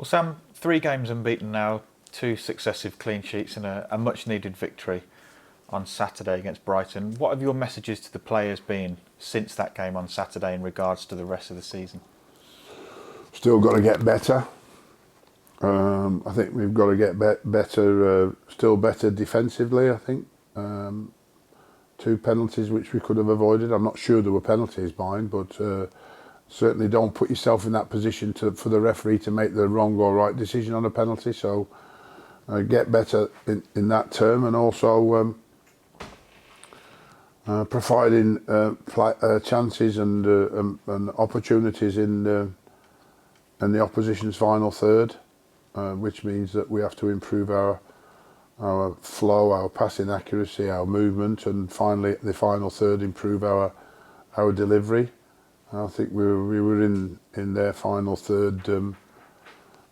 Well, Sam, 3 games unbeaten now, 2 successive clean sheets and a much-needed victory on Saturday against Brighton. What have your messages to the players been since that game on Saturday in regards to the rest of the season? Still got to get better. I think we've got to get better, still better defensively, I think. 2 penalties which we could have avoided. I'm not sure there were penalties, mine, but certainly don't put yourself in that position for the referee to make the wrong or right decision on a penalty. So get better in that term, and also providing chances and opportunities in the opposition's final third, which means that we have to improve our flow, our passing accuracy, our movement, and finally the final third improve our delivery. I think we were in their final third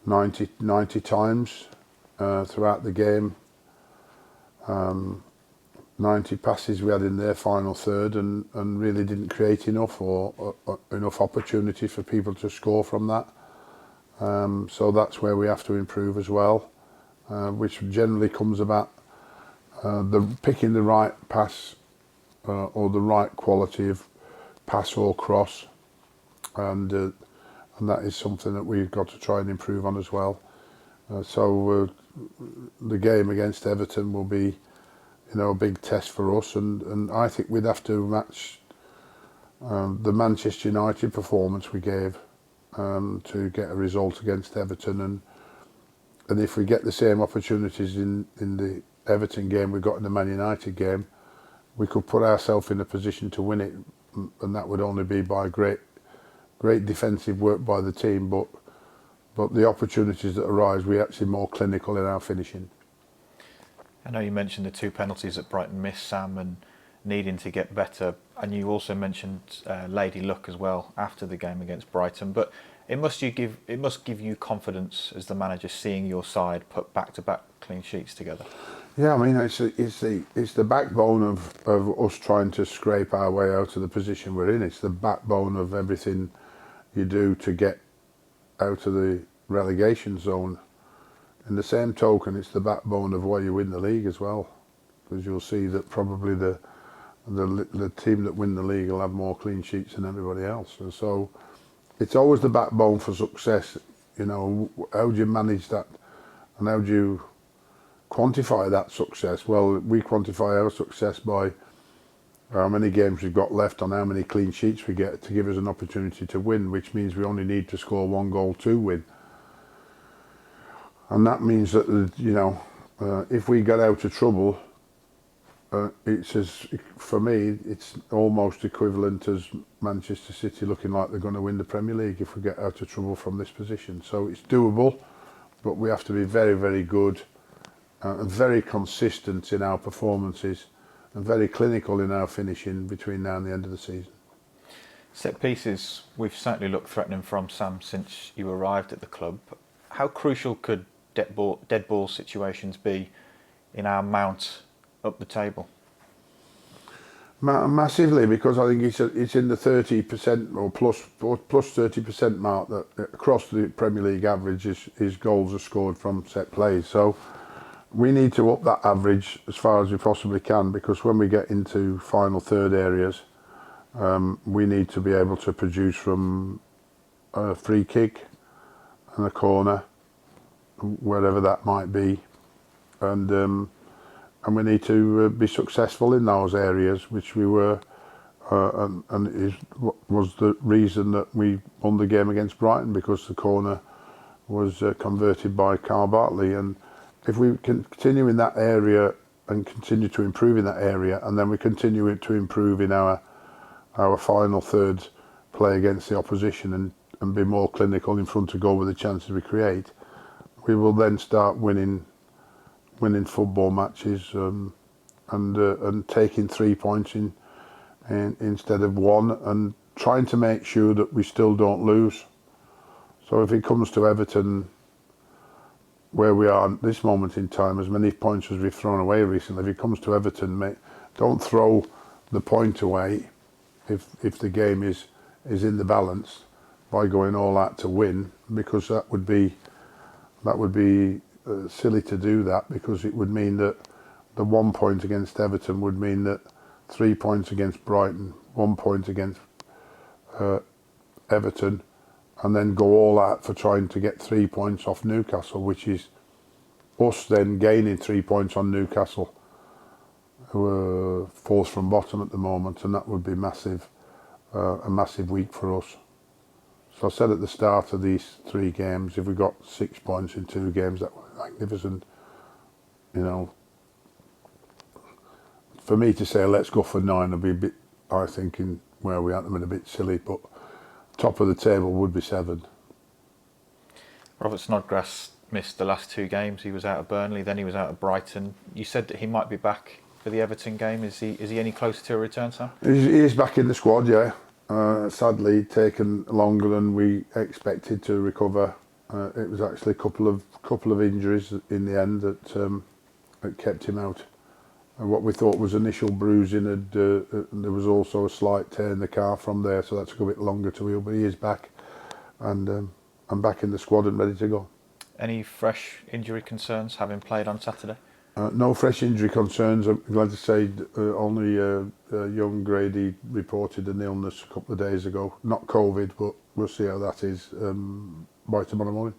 90 times throughout the game. 90 passes we had in their final third, and really didn't create enough or enough opportunity for people to score from that. So that's where we have to improve as well, which generally comes about picking the right pass or the right quality of pass or cross, and that is something that we've got to try and improve on as well. So the game against Everton will be, a big test for us, and I think we'd have to match the Manchester United performance we gave to get a result against Everton, and if we get the same opportunities in the Everton game we got in the Man United game, we could put ourselves in a position to win it, and that would only be by great defensive work by the team, but the opportunities that arise, we're actually more clinical in our finishing. I know you mentioned the 2 penalties that Brighton missed, Sam, and needing to get better, and you also mentioned Lady Luck as well after the game against Brighton, but it must give you confidence as the manager, seeing your side put back-to-back clean sheets together. Yeah, I mean, it's the backbone of us trying to scrape our way out of the position we're in. It's the backbone of everything you do to get out of the relegation zone. In the same token, it's the backbone of why you win the league as well, because you'll see that probably the team that win the league will have more clean sheets than everybody else. And so it's always the backbone for success. How do you manage that, and how do you quantify that success? Well, we quantify our success by how many games we've got left on how many clean sheets we get to give us an opportunity to win, which means we only need to score 1 goal to win. And that means that, if we get out of trouble, for me, it's almost equivalent as Manchester City looking like they're going to win the Premier League if we get out of trouble from this position. So it's doable, but we have to be very, very good and very consistent in our performances and very clinical in our finishing between now and the end of the season. Set pieces, we've certainly looked threatening from Sam since you arrived at the club. How crucial could dead ball situations be in our mount up the table? Massively, because I think it's in the 30% or plus 30% mark that across the Premier League average is goals are scored from set plays. So we need to up that average as far as we possibly can, because when we get into final third areas, we need to be able to produce from a free kick and a corner, wherever that might be, and we need to be successful in those areas, which we were, and was the reason that we won the game against Brighton, because the corner was converted by Carl Bartley. And if we continue in that area and continue to improve in that area, and then we continue to improve in our final third play against the opposition, and be more clinical in front of goal with the chances we create, we will then start winning football matches, and taking 3 points instead of 1, and trying to make sure that we still don't lose. So if it comes to Everton, where we are at this moment in time, as many points as we've thrown away recently, if it comes to Everton, don't throw the point away if the game is in the balance by going all out to win, because that would be That would be silly to do that, because it would mean that the 1 point against Everton would mean that 3 points against Brighton, 1 point against Everton, and then go all out for trying to get 3 points off Newcastle, which is us then gaining 3 points on Newcastle, who are fourth from bottom at the moment, and that would be massive, a massive week for us. So I said at the start of these 3 games, if we got 6 points in 2 games, that would be magnificent. You know, for me to say let's go for 9 would be a bit, I think, in where we are at the minute, a bit silly, but top of the table would be 7. Robert Snodgrass missed the last 2 games. He was out of Burnley, then he was out of Brighton. You said that he might be back for the Everton game. Is he any closer to a return, Sam? He is back in the squad, yeah. Sadly, taken longer than we expected to recover. It was actually a couple of injuries in the end that kept him out. And what we thought was initial bruising, there was also a slight tear in the calf from there, so that took a bit longer to heal. But he is back, and I'm back in the squad and ready to go. Any fresh injury concerns having played on Saturday? No fresh injury concerns. I'm glad to say only young Grady reported an illness a couple of days ago. Not COVID, but we'll see how that is by tomorrow morning.